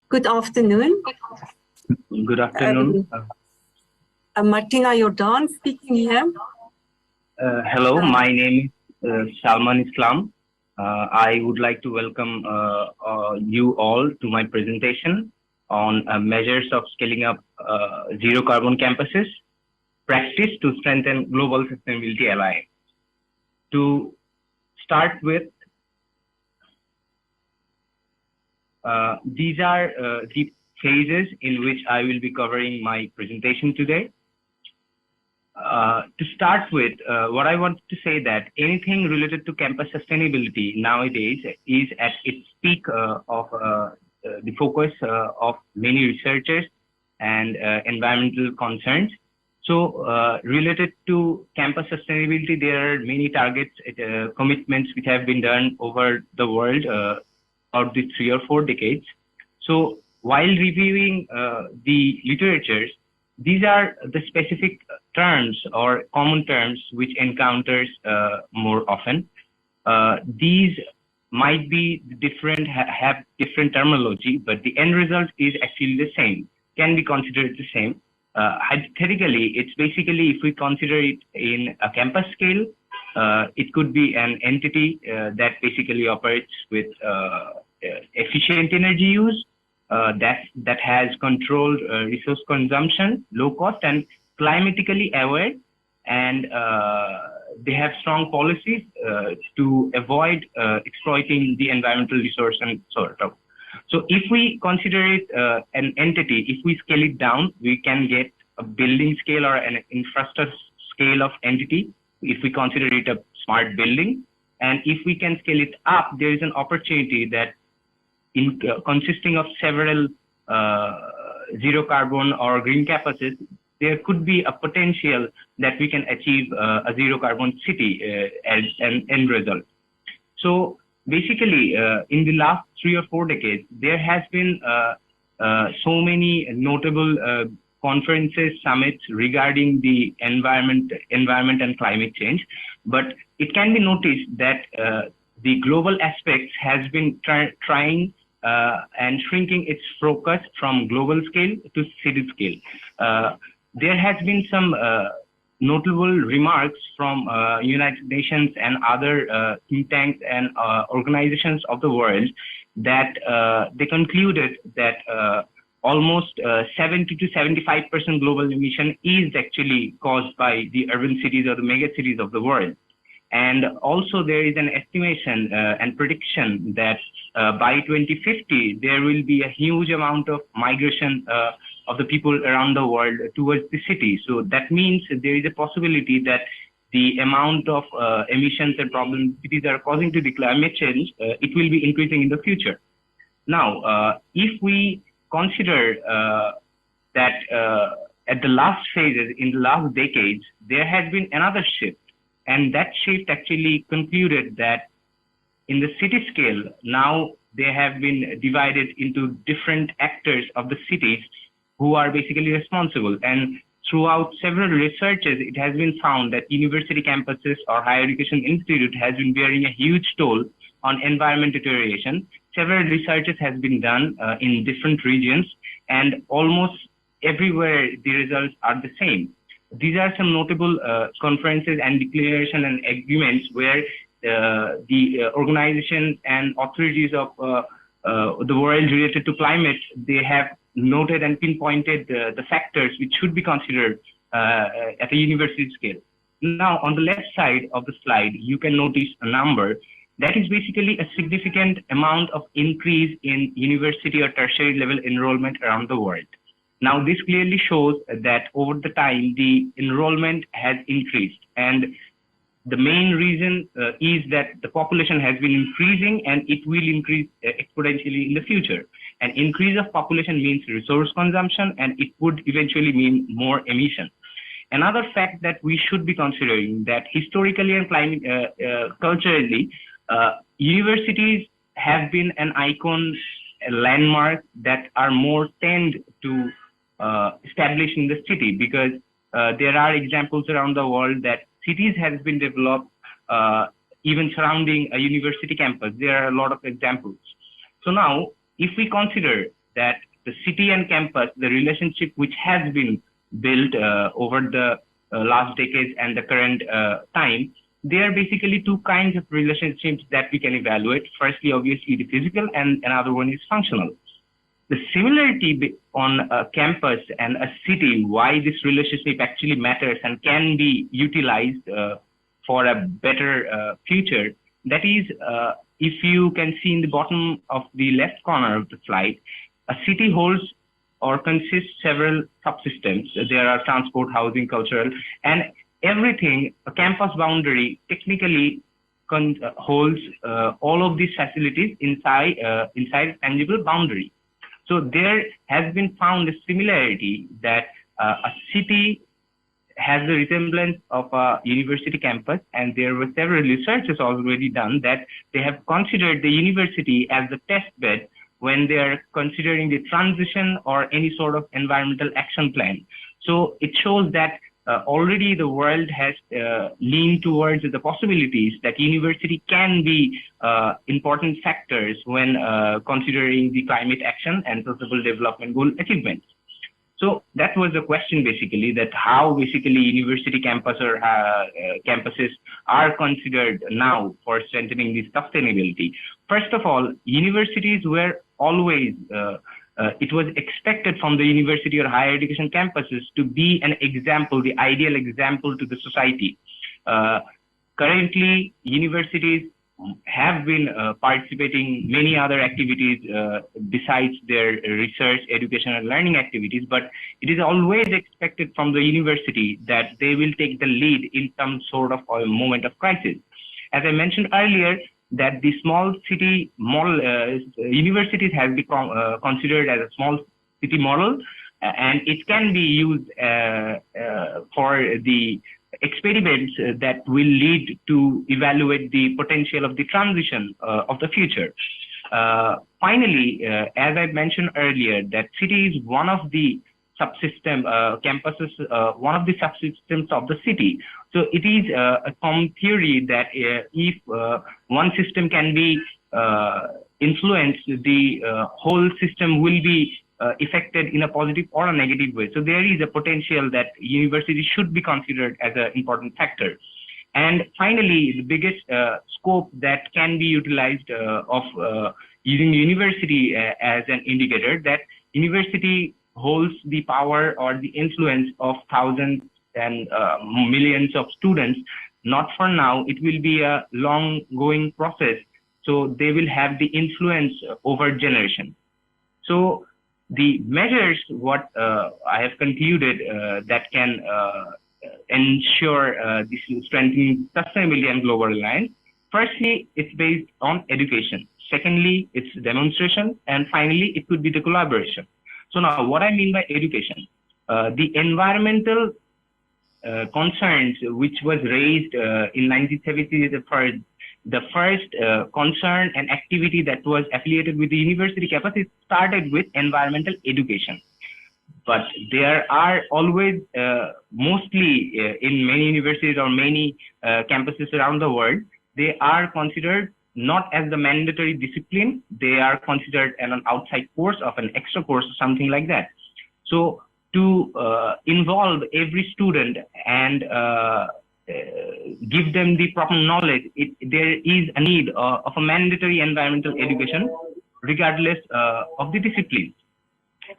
Good afternoon. Good afternoon. Martina Jordaan speaking here. Hello, my name is Salman Islam. I would like to welcome you all to my presentation on measures of scaling up zero carbon campuses, practice to strengthen global sustainability alliance. To start with, these are the phases in which I will be covering my presentation today. To start with, what I want to say that anything related to campus sustainability nowadays is at its peak of the focus of many researchers and environmental concerns. So related to campus sustainability, there are many targets, commitments which have been done over the world about the 3 or 4 decades. So while reviewing the literatures, these are the specific terms or common terms which encounters more often. These might be different, have different terminology, but the end result is actually the same, can be considered the same. Hypothetically, it's basically, if we consider it in a campus scale, it could be an entity that basically operates with efficient energy use, that has controlled resource consumption, low cost, and climatically aware, and they have strong policies to avoid exploiting the environmental resource and sort of. So if we consider it an entity, if we scale it down, we can get a building scale or an infrastructure scale of entity, if we consider it a smart building. And if we can scale it up, there is an opportunity that consisting of several zero carbon or green campuses, there could be a potential that we can achieve a zero carbon city as an end result. So basically, in the last 3 or 4 decades, there has been so many notable conferences, summits regarding the environment and climate change. But it can be noticed that the global aspects has been trying and shrinking its focus from global scale to city scale. There has been some notable remarks from United Nations and other think tanks and organizations of the world that they concluded that almost 70 to 75% global emission is actually caused by the urban cities or the mega cities of the world. And also there is an estimation and prediction that by 2050, there will be a huge amount of migration of the people around the world towards the city. So that means there is a possibility that the amount of emissions and problems cities are causing to the climate change, it will be increasing in the future. Now, if we consider that at the last phases, in the last decades, there has been another shift. And that shift actually concluded that in the city scale, now they have been divided into different actors of the cities who are basically responsible. And throughout several researches, it has been found that university campuses or higher education institute has been bearing a huge toll on environment deterioration. Several researches has been done in different regions, and almost everywhere the results are the same. These are some notable conferences and declaration and agreements where the organizations and authorities of the world related to climate, they have noted and pinpointed the factors which should be considered at a university scale. Now, on the left side of the slide, you can notice a number that is basically a significant amount of increase in university or tertiary level enrollment around the world. Now, this clearly shows that over the time, the enrollment has increased. And the main reason is that the population has been increasing and it will increase exponentially in the future. An increase of population means resource consumption, and it would eventually mean more emission. Another fact that we should be considering that historically and culturally, universities have been an icon, a landmark that are more tend to establish in the city, because there are examples around the world that cities has been developed even surrounding a university campus. There are a lot of examples. So now, if we consider that the city and campus, the relationship which has been built over the last decades and the current time, there are basically two kinds of relationships that we can evaluate. Firstly, obviously, the physical, and another one is functional. The similarity on a campus and a city, why this relationship actually matters and can be utilized for a better future, that is, if you can see in the bottom of the left corner of the slide, a city holds or consists several subsystems. There are transport, housing, cultural, and everything. A campus boundary technically holds all of these facilities inside a tangible boundary. So there has been found a similarity that a city has the resemblance of a university campus, and there were several researches already done that they have considered the university as the test bed when they are considering the transition or any sort of environmental action plan. So it shows that already the world has leaned towards the possibilities that university can be important factors when considering the climate action and sustainable development goal achievements. So that was the question basically, that how basically university campus or campuses are considered now for strengthening the sustainability. First of all, universities were always, it was expected from the university or higher education campuses to be an example, the ideal example to the society. Currently, universities have been participating many other activities besides their research, education, and learning activities, but it is always expected from the university that they will take the lead in some sort of a moment of crisis. As I mentioned earlier, that the small city model, universities have become considered as a small city model, and it can be used for the experiments that will lead to evaluate the potential of the transition of the future. Finally, as I mentioned earlier, that city is one of the subsystem campuses, one of the subsystems of the city. So it is a common theory that if one system can be influenced, the whole system will be affected in a positive or a negative way. So there is a potential that university should be considered as an important factor. And finally, the biggest scope that can be utilized of using university as an indicator, that university holds the power or the influence of thousands and millions of students. Not for now, it will be a long going process. So they will have the influence over generation. So the measures, what I have concluded that can ensure this strengthening sustainability and global alliance. Firstly, it's based on education. Secondly, it's demonstration. And finally, it could be the collaboration. So now what I mean by education, the environmental concerns which was raised in 1970, the first concern and activity that was affiliated with the university campus, it started with environmental education. But there are always, mostly in many universities or many campuses around the world, they are considered not as the mandatory discipline, they are considered an outside course of an extra course or something like that. So to involve every student and give them the proper knowledge, there is a need of a mandatory environmental education regardless of the discipline.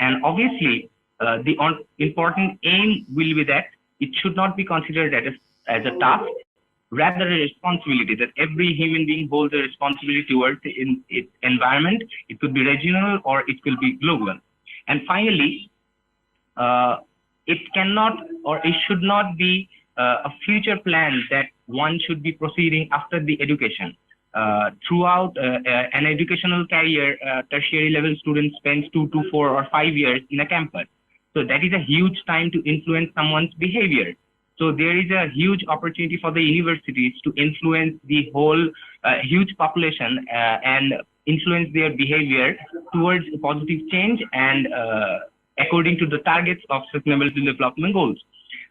And obviously, the important aim will be that it should not be considered as a task, rather a responsibility, that every human being holds a responsibility towards its environment. It could be regional or it could be global. And finally, it cannot or it should not be a future plan that one should be proceeding after the education. Throughout an educational career, tertiary level student spends 2 to 4 or 5 years in a campus. So that is a huge time to influence someone's behavior. So there is a huge opportunity for the universities to influence the whole huge population and influence their behavior towards a positive change and according to the targets of sustainable development goals.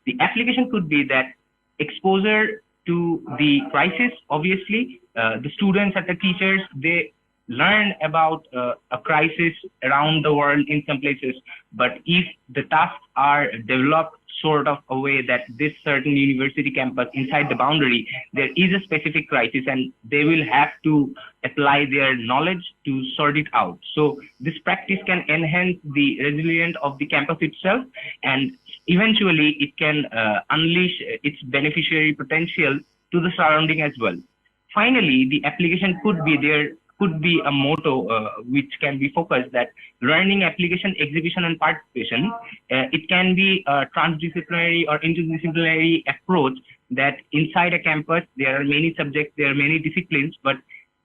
The application could be that exposure to the crisis, obviously, the students and the teachers, they learn about a crisis around the world in some places, but if the tasks are developed sort of a way that this certain university campus inside the boundary, there is a specific crisis and they will have to apply their knowledge to sort it out. So this practice can enhance the resilience of the campus itself, and eventually it can unleash its beneficiary potential to the surrounding as well. Finally, the application could be a motto which can be focused that learning, application, exhibition, and participation. It can be a transdisciplinary or interdisciplinary approach that inside a campus there are many subjects, there are many disciplines, but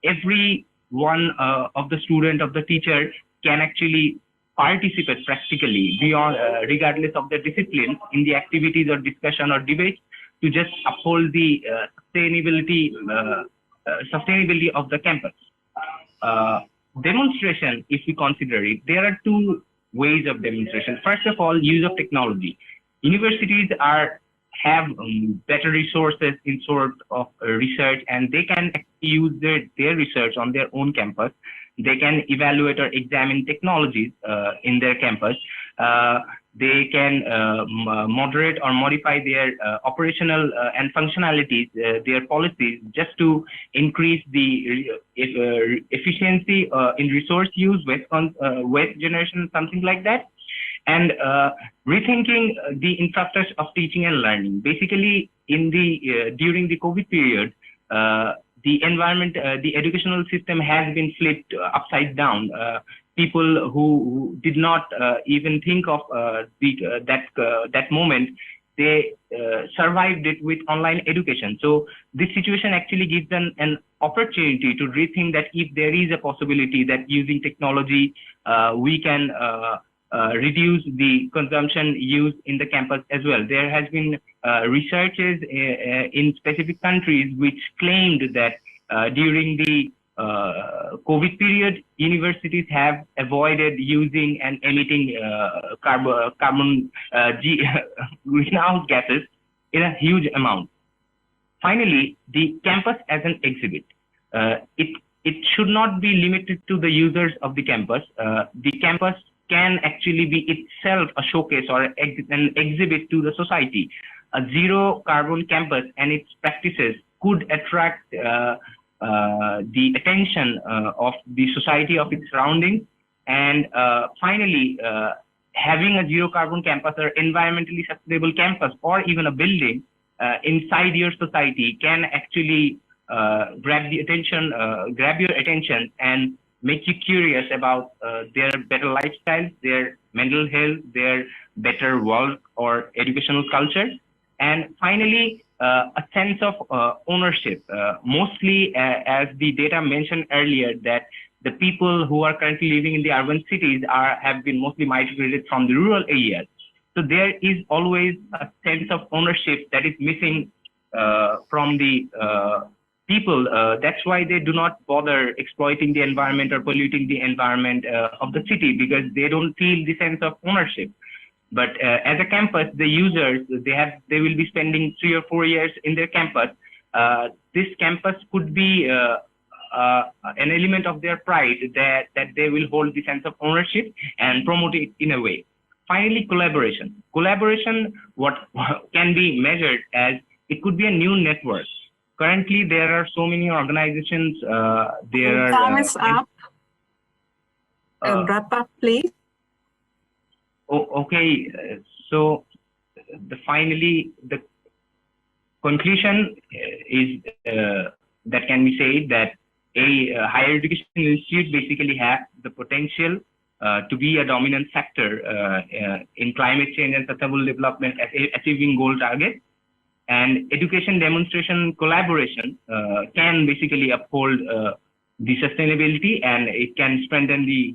every one of the student, of the teacher can actually participate practically beyond, regardless of their discipline, in the activities or discussion or debate to just uphold the sustainability of the campus. Demonstration, if we consider it, there are two ways of demonstration. First of all, use of technology. Universities have better resources in sort of research, and they can use their research on their own campus. They can evaluate or examine technologies in their campus. They can moderate or modify their operational and functionalities, their policies, just to increase the efficiency in resource use, waste generation, something like that. And rethinking the infrastructure of teaching and learning. Basically, during the COVID period, the environment, the educational system has been flipped upside down. People who did not even think of that moment, they survived it with online education. So this situation actually gives them an opportunity to rethink that if there is a possibility that using technology, we can reduce the consumption use in the campus as well. There has been researches in specific countries which claimed that during the COVID period, universities have avoided using and emitting carbon greenhouse gases in a huge amount. Finally, the campus as an exhibit. It should not be limited to the users of the campus. The campus can actually be itself a showcase or an exhibit to the society. A zero carbon campus and its practices could attract the attention of the society, of its surroundings. And finally, having a zero carbon campus or environmentally sustainable campus or even a building inside your society can actually grab your attention and make you curious about their better lifestyles, their mental health, their better work or educational culture. And finally, a sense of ownership. Mostly, as the data mentioned earlier, that the people who are currently living in the urban cities have been mostly migrated from the rural areas. So there is always a sense of ownership that is missing from the people. That's why they do not bother exploiting the environment or polluting the environment of the city, because they don't feel the sense of ownership. But as a campus, the users, they will be spending 3 or 4 years in their campus. This campus could be an element of their pride that they will hold the sense of ownership and promote it in a way. Finally, collaboration. Collaboration, what can be measured as, it could be a new network. Currently, there are so many organizations. Time is up. Wrap up, please. Okay, so finally, the conclusion is that can be said that a higher education institute basically has the potential to be a dominant factor in climate change and sustainable development, achieving goal targets. And education demonstration collaboration can basically uphold the sustainability, and it can strengthen the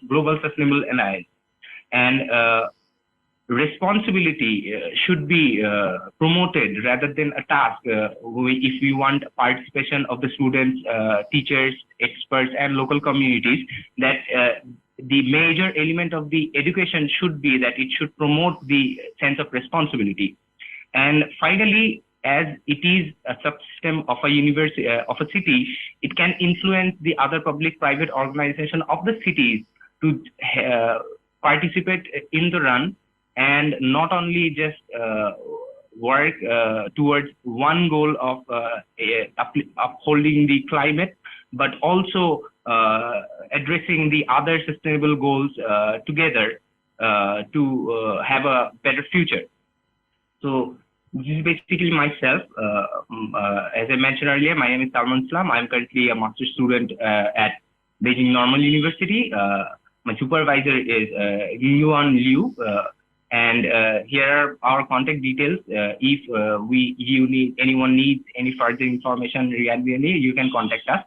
global sustainable alliance. And responsibility should be promoted rather than a task if we want participation of the students, teachers, experts, and local communities. That the major element of the education should be that it should promote the sense of responsibility. And finally, as it is a subsystem of a university, of a city, it can influence the other public-private organization of the cities to participate in the run, and not only just work towards one goal of upholding the climate, but also addressing the other sustainable goals together to have a better future. So this is basically myself. As I mentioned earlier, my name is Salman. I'm currently a master's student at Beijing Normal University. My supervisor is Gengyuan Liu. And here are our contact details. If anyone needs any further information regarding me, you can contact us.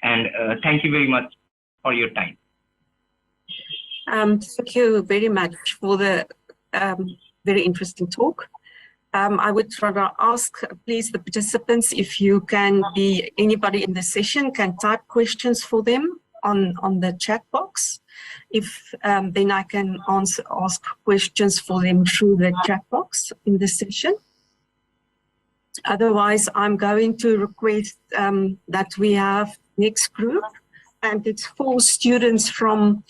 And thank you very much for your time. Thank you very much for the very interesting talk. I would rather ask, please, the participants, if you can be, anybody in the session can type questions for them on the chat box. If then I can ask questions for them through the chat box in the session. Otherwise, I'm going to request that we have next group, and it's 4 students from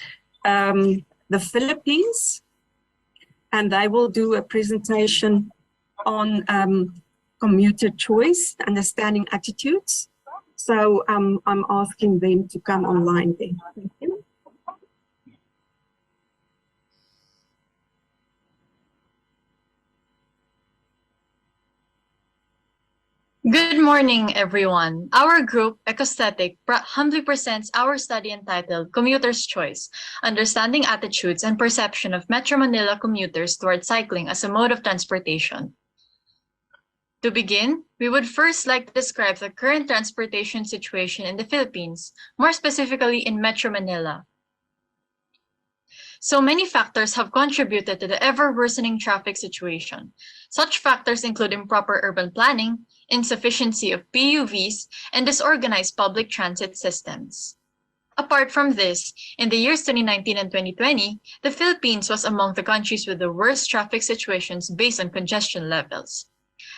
the Philippines, and they will do a presentation on commuter choice, understanding attitudes. So I'm asking them to come online then. Thank you. Good morning, everyone. Our group, Ecostatic, humbly presents our study entitled Commuter's Choice, Understanding Attitudes and Perception of Metro Manila Commuters Toward Cycling as a Mode of Transportation. To begin, we would first like to describe the current transportation situation in the Philippines, more specifically in Metro Manila. So many factors have contributed to the ever-worsening traffic situation. Such factors include improper urban planning, insufficiency of PUVs, and disorganized public transit systems. Apart from this, in the years 2019 and 2020, the Philippines was among the countries with the worst traffic situations based on congestion levels.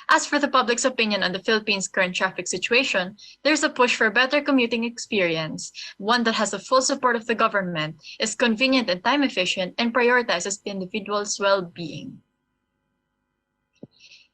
As for the public's opinion on the Philippines' current traffic situation, there's a push for better commuting experience, one that has the full support of the government, is convenient and time efficient, and prioritizes the individual's well-being.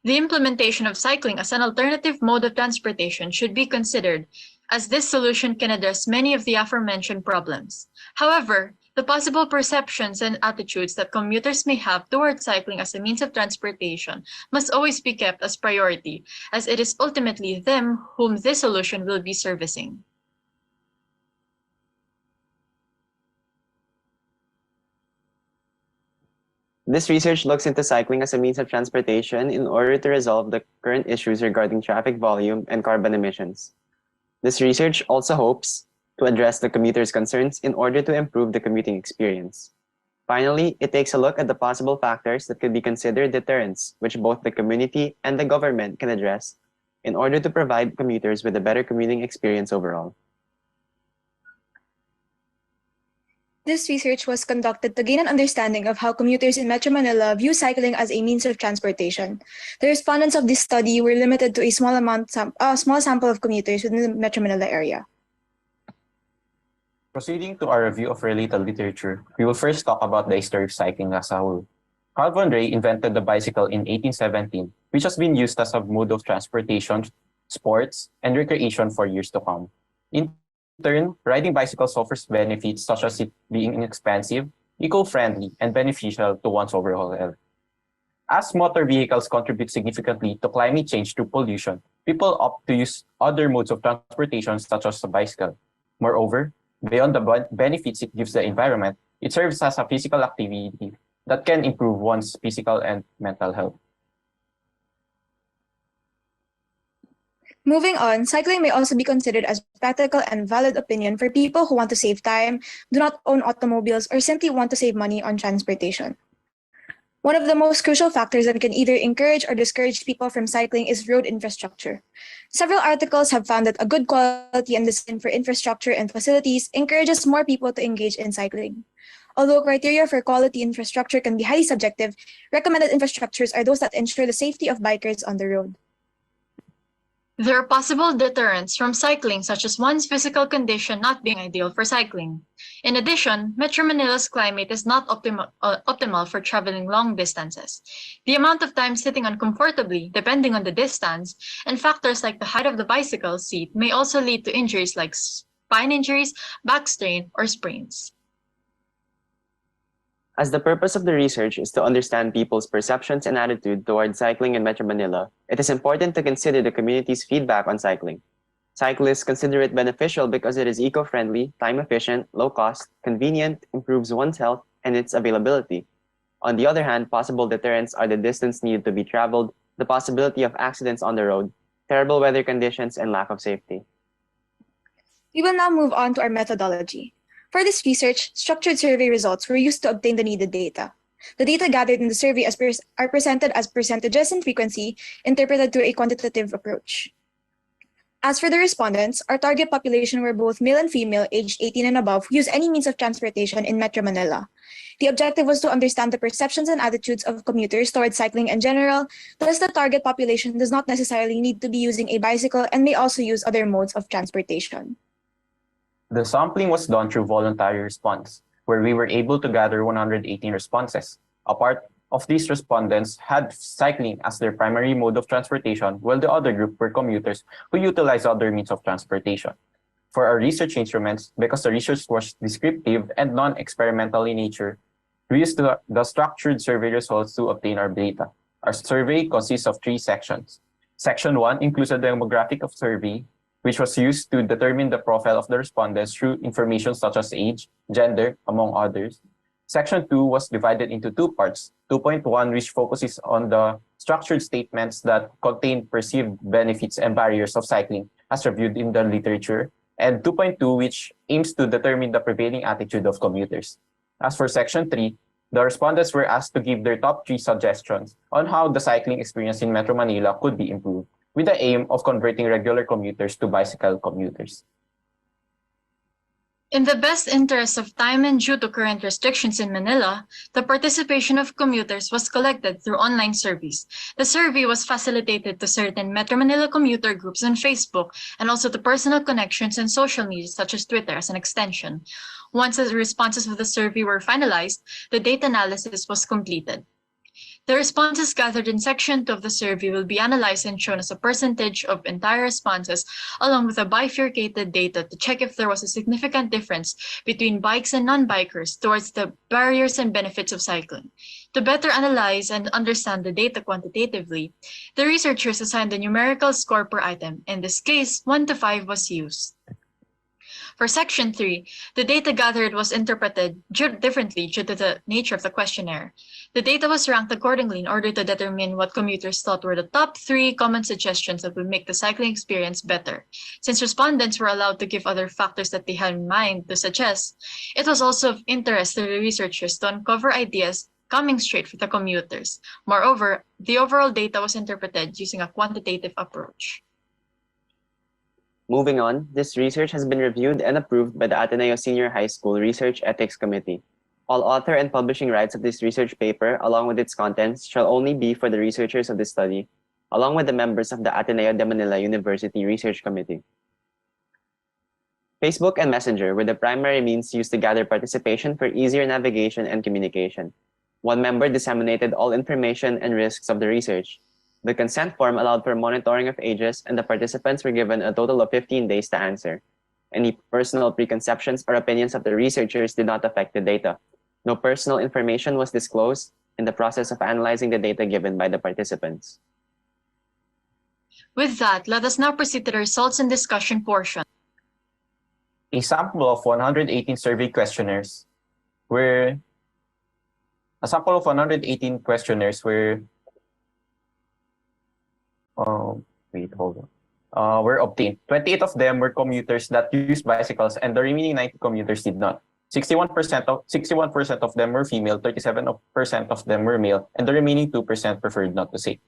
The implementation of cycling as an alternative mode of transportation should be considered, as this solution can address many of the aforementioned problems. However, the possible perceptions and attitudes that commuters may have towards cycling as a means of transportation must always be kept as priority, as it is ultimately them whom this solution will be servicing. This research looks into cycling as a means of transportation in order to resolve the current issues regarding traffic volume and carbon emissions. This research also hopes to address the commuters' concerns in order to improve the commuting experience. Finally, it takes a look at the possible factors that could be considered deterrents, which both the community and the government can address in order to provide commuters with a better commuting experience overall. This research was conducted to gain an understanding of how commuters in Metro Manila view cycling as a means of transportation. The respondents of this study were limited to a small sample of commuters within the Metro Manila area. Proceeding to our review of related literature, we will first talk about the history of cycling as a whole. Carl von Rey invented the bicycle in 1817, which has been used as a mode of transportation, sports, and recreation for years to come. In turn, riding bicycles offers benefits such as it being inexpensive, eco-friendly, and beneficial to one's overall health. As motor vehicles contribute significantly to climate change through pollution, people opt to use other modes of transportation such as a bicycle. Moreover, beyond the benefits it gives the environment, it serves as a physical activity that can improve one's physical and mental health. Moving on, cycling may also be considered as a practical and valid opinion for people who want to save time, do not own automobiles, or simply want to save money on transportation. One of the most crucial factors that can either encourage or discourage people from cycling is road infrastructure. Several articles have found that a good quality and design for infrastructure and facilities encourages more people to engage in cycling. Although criteria for quality infrastructure can be highly subjective, recommended infrastructures are those that ensure the safety of bikers on the road. There are possible deterrents from cycling, such as one's physical condition not being ideal for cycling. In addition, Metro Manila's climate is not optimal for traveling long distances. The amount of time sitting uncomfortably, depending on the distance, and factors like the height of the bicycle seat may also lead to injuries like spine injuries, back strain, or sprains. As the purpose of the research is to understand people's perceptions and attitude toward cycling in Metro Manila, it is important to consider the community's feedback on cycling. Cyclists consider it beneficial because it is eco-friendly, time-efficient, low-cost, convenient, improves one's health, and its availability. On the other hand, possible deterrents are the distance needed to be traveled, the possibility of accidents on the road, terrible weather conditions, and lack of safety. We will now move on to our methodology. For this research, structured survey results were used to obtain the needed data. The data gathered in the survey are presented as percentages and frequency, interpreted through a quantitative approach. As for the respondents, our target population were both male and female aged 18 and above who use any means of transportation in Metro Manila. The objective was to understand the perceptions and attitudes of commuters towards cycling in general, thus the target population does not necessarily need to be using a bicycle and may also use other modes of transportation. The sampling was done through voluntary response, where we were able to gather 118 responses. A part of these respondents had cycling as their primary mode of transportation, while the other group were commuters who utilized other means of transportation. For our research instruments, because the research was descriptive and non-experimental in nature, we used the structured survey results to obtain our data. Our survey consists of 3 sections. Section 1 includes a demographic of survey, which was used to determine the profile of the respondents through information such as age, gender, among others. Section 2 was divided into 2 parts. 2.1, which focuses on the structured statements that contain perceived benefits and barriers of cycling as reviewed in the literature, and 2.2, which aims to determine the prevailing attitude of commuters. As for Section 3, the respondents were asked to give their top 3 suggestions on how the cycling experience in Metro Manila could be improved, with the aim of converting regular commuters to bicycle commuters. In the best interest of time and due to current restrictions in Manila, the participation of commuters was collected through online surveys. The survey was facilitated to certain Metro Manila commuter groups on Facebook and also to personal connections and social media such as Twitter as an extension. Once the responses of the survey were finalized, the data analysis was completed. The responses gathered in Section 2 of the survey will be analyzed and shown as a percentage of entire responses, along with a bifurcated data to check if there was a significant difference between bikes and non-bikers towards the barriers and benefits of cycling. To better analyze and understand the data quantitatively, the researchers assigned a numerical score per item. In this case, 1 to 5 was used. For Section 3, the data gathered was interpreted differently due to the nature of the questionnaire. The data was ranked accordingly in order to determine what commuters thought were the top 3 common suggestions that would make the cycling experience better. Since respondents were allowed to give other factors that they had in mind to suggest, it was also of interest to the researchers to uncover ideas coming straight from the commuters. Moreover, the overall data was interpreted using a quantitative approach. Moving on, this research has been reviewed and approved by the Ateneo Senior High School Research Ethics Committee. All author and publishing rights of this research paper, along with its contents, shall only be for the researchers of this study, along with the members of the Ateneo de Manila University Research Committee. Facebook and Messenger were the primary means used to gather participation for easier navigation and communication. One member disseminated all information and risks of the research. The consent form allowed for monitoring of ages, and the participants were given a total of 15 days to answer. Any personal preconceptions or opinions of the researchers did not affect the data. No personal information was disclosed in the process of analyzing the data given by the participants. With that, let us now proceed to the results and discussion portion. A sample of 118 survey questionnaires were were obtained. 28 of them were commuters that used bicycles, and the remaining 90 commuters did not. 61% of them were female, 37% of them were male, and the remaining 2% preferred not to say.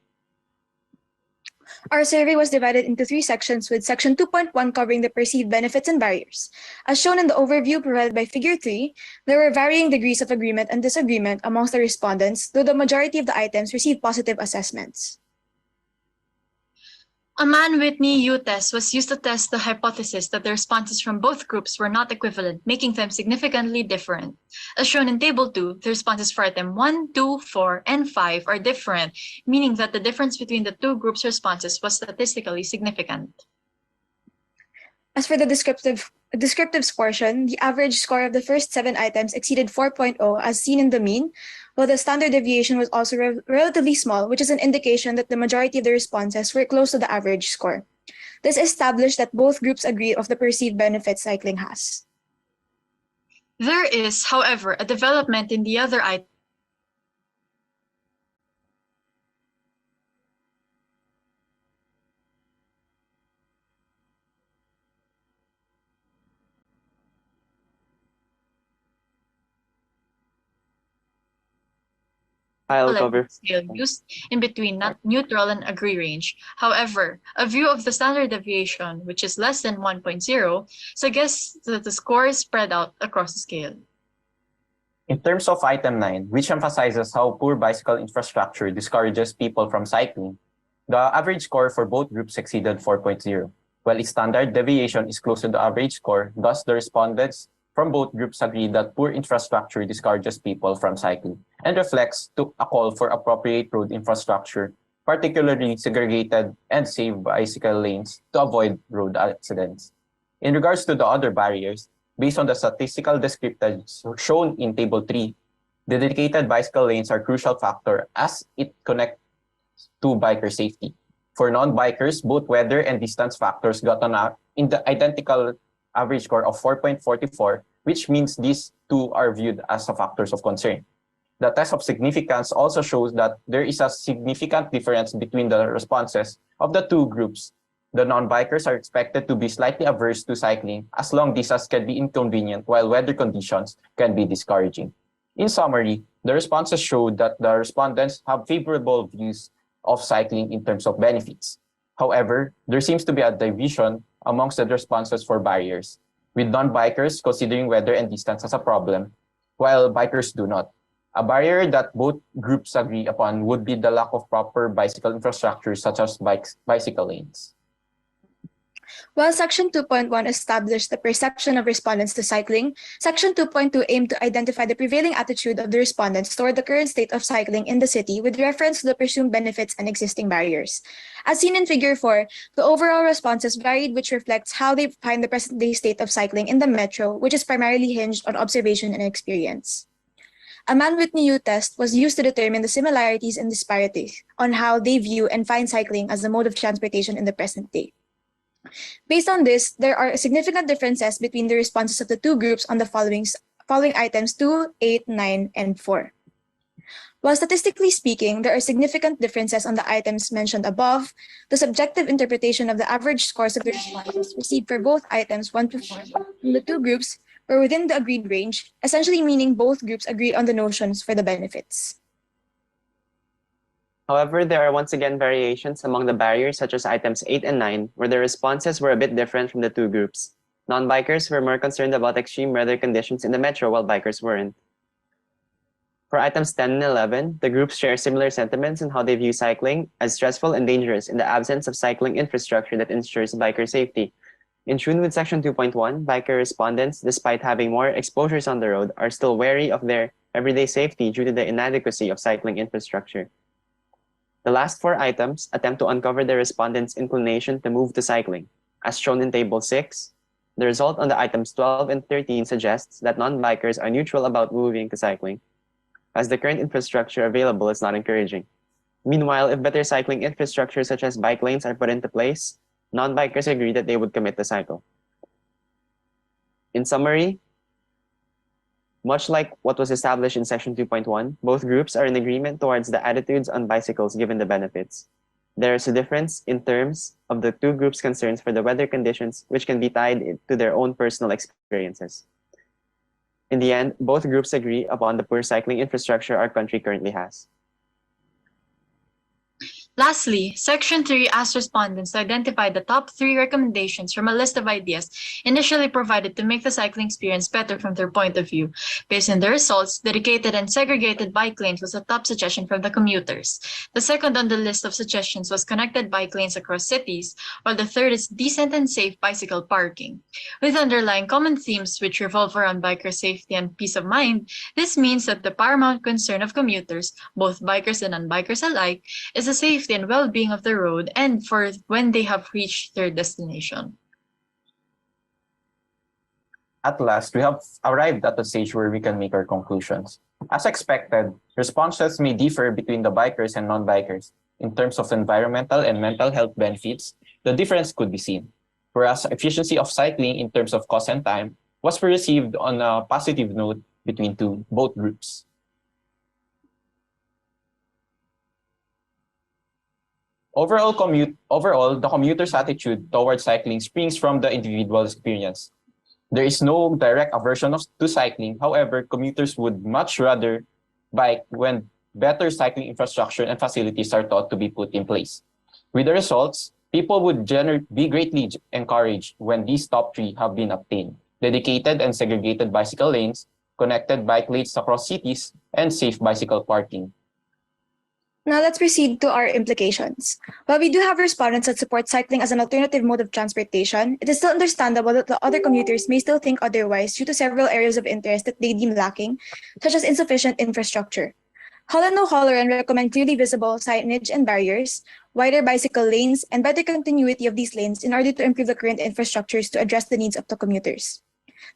Our survey was divided into 3 sections, with Section 2.1 covering the perceived benefits and barriers. As shown in the overview provided by Figure 3, there were varying degrees of agreement and disagreement amongst the respondents, though the majority of the items received positive assessments. A Mann-Whitney-U test was used to test the hypothesis that the responses from both groups were not equivalent, making them significantly different. As shown in Table 2, the responses for item 1, 2, 4, and 5 are different, meaning that the difference between the two groups' responses was statistically significant. As for the descriptives portion, the average score of the first 7 items exceeded 4.0 as seen in the mean, while the standard deviation was also relatively small, which is an indication that the majority of the responses were close to the average score. This established that both groups agree of the perceived benefits cycling has. There is, however, a development in the other item. I'll cover. Scale used in between not neutral and agree range. However, a view of the standard deviation, which is less than 1.0, suggests that the score is spread out across the scale. In terms of item 9, which emphasizes how poor bicycle infrastructure discourages people from cycling, the average score for both groups exceeded 4.0. While its standard deviation is close to the average score, thus the respondents from both groups agree that poor infrastructure discourages people from cycling and reflects to a call for appropriate road infrastructure, particularly segregated and safe bicycle lanes to avoid road accidents. In regards to the other barriers, based on the statistical descriptors shown in Table 3, the dedicated bicycle lanes are a crucial factor as it connects to biker safety. For non-bikers, both weather and distance factors got in the identical average score of 4.44, which means these two are viewed as factors of concern. The test of significance also shows that there is a significant difference between the responses of the two groups. The non-bikers are expected to be slightly averse to cycling as long distances can be inconvenient while weather conditions can be discouraging. In summary, the responses showed that the respondents have favorable views of cycling in terms of benefits. However, there seems to be a division amongst the responses for barriers, with non-bikers considering weather and distance as a problem, while bikers do not. A barrier that both groups agree upon would be the lack of proper bicycle infrastructure such as bicycle lanes. While Section 2.1 established the perception of respondents to cycling, Section 2.2 aimed to identify the prevailing attitude of the respondents toward the current state of cycling in the city with reference to the presumed benefits and existing barriers. As seen in Figure 4, the overall responses varied, which reflects how they find the present-day state of cycling in the metro, which is primarily hinged on observation and experience. A Mann-Whitney-U test was used to determine the similarities and disparities on how they view and find cycling as a mode of transportation in the present day. Based on this, there are significant differences between the responses of the two groups on the following items 2, 8, 9, and 4. While statistically speaking, there are significant differences on the items mentioned above, the subjective interpretation of the average scores of the respondents received for both items 1 to 4 from the two groups were within the agreed range, essentially meaning both groups agreed on the notions for the benefits. However, there are once again variations among the barriers such as items 8 and 9, where the responses were a bit different from the two groups. Non-bikers were more concerned about extreme weather conditions in the metro while bikers weren't. For items 10 and 11, the groups share similar sentiments in how they view cycling as stressful and dangerous in the absence of cycling infrastructure that ensures biker safety. In tune with Section 2.1, biker respondents, despite having more exposures on the road, are still wary of their everyday safety due to the inadequacy of cycling infrastructure. The last 4 items attempt to uncover the respondents' inclination to move to cycling. As shown in Table 6, the result on the items 12 and 13 suggests that non-bikers are neutral about moving to cycling, as the current infrastructure available is not encouraging. Meanwhile, if better cycling infrastructure such as bike lanes are put into place, non-bikers agree that they would commit to cycle. In summary, much like what was established in Section 2.1, both groups are in agreement towards the attitudes on bicycles given the benefits. There is a difference in terms of the two groups' concerns for the weather conditions, which can be tied to their own personal experiences. In the end, both groups agree upon the poor cycling infrastructure our country currently has. Lastly, Section 3 asked respondents to identify the top 3 recommendations from a list of ideas initially provided to make the cycling experience better from their point of view. Based on the results, dedicated and segregated bike lanes was a top suggestion from the commuters. The second on the list of suggestions was connected bike lanes across cities, while the third is decent and safe bicycle parking. With underlying common themes which revolve around biker safety and peace of mind, this means that the paramount concern of commuters, both bikers and non-bikers alike, is the safety and well-being of the road and for when they have reached their destination. At last, we have arrived at the stage where we can make our conclusions. As expected, responses may differ between the bikers and non-bikers. In terms of environmental and mental health benefits, the difference could be seen. Whereas efficiency of cycling in terms of cost and time was received on a positive note between both groups. Overall, the commuter's attitude towards cycling springs from the individual experience. There is no direct aversion to cycling. However, commuters would much rather bike when better cycling infrastructure and facilities are thought to be put in place. With the results, people would be greatly encouraged when these top 3 have been obtained: dedicated and segregated bicycle lanes, connected bike lanes across cities, and safe bicycle parking. Now let's proceed to our implications. While we do have respondents that support cycling as an alternative mode of transportation, it is still understandable that the other commuters may still think otherwise due to several areas of interest that they deem lacking, such as insufficient infrastructure. Holland O'Halloran recommend clearly visible signage and barriers, wider bicycle lanes, and better continuity of these lanes in order to improve the current infrastructures to address the needs of the commuters.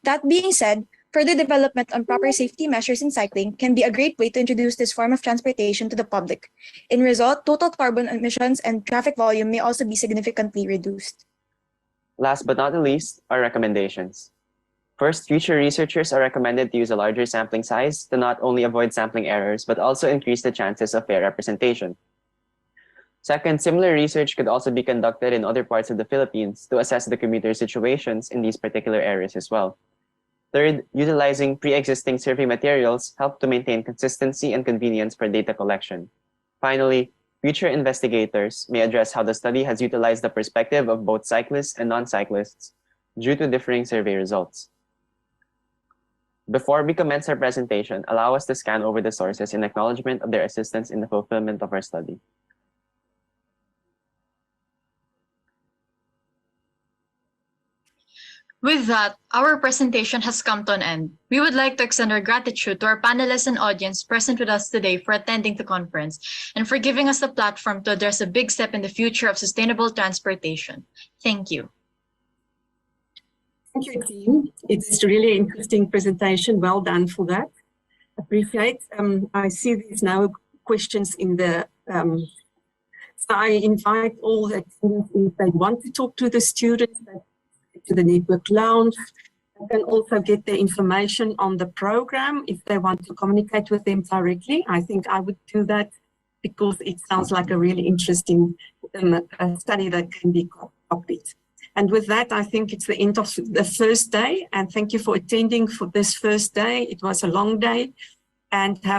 That being said, further development on proper safety measures in cycling can be a great way to introduce this form of transportation to the public. In result, total carbon emissions and traffic volume may also be significantly reduced. Last but not the least, our recommendations. First, future researchers are recommended to use a larger sampling size to not only avoid sampling errors, but also increase the chances of fair representation. Second, similar research could also be conducted in other parts of the Philippines to assess the commuter situations in these particular areas as well. Third, utilizing pre-existing survey materials help to maintain consistency and convenience for data collection. Finally, future investigators may address how the study has utilized the perspective of both cyclists and non-cyclists due to differing survey results. Before we commence our presentation, allow us to scan over the sources in acknowledgement of their assistance in the fulfillment of our study. With that, our presentation has come to an end. We would like to extend our gratitude to our panelists and audience present with us today for attending the conference and for giving us the platform to address a big step in the future of sustainable transportation. Thank you. Thank you, team. It's a really interesting presentation. Well done for that. Appreciate. I see there's now questions in the, so I invite all the attendees, if they want to talk to the students, to the network lounge. They can also get their information on the program if they want to communicate with them directly. I think I would do that because it sounds like a really interesting study that can be copied. And with that, I think it's the end of the first day. And thank you for attending for this first day. It was a long day, and have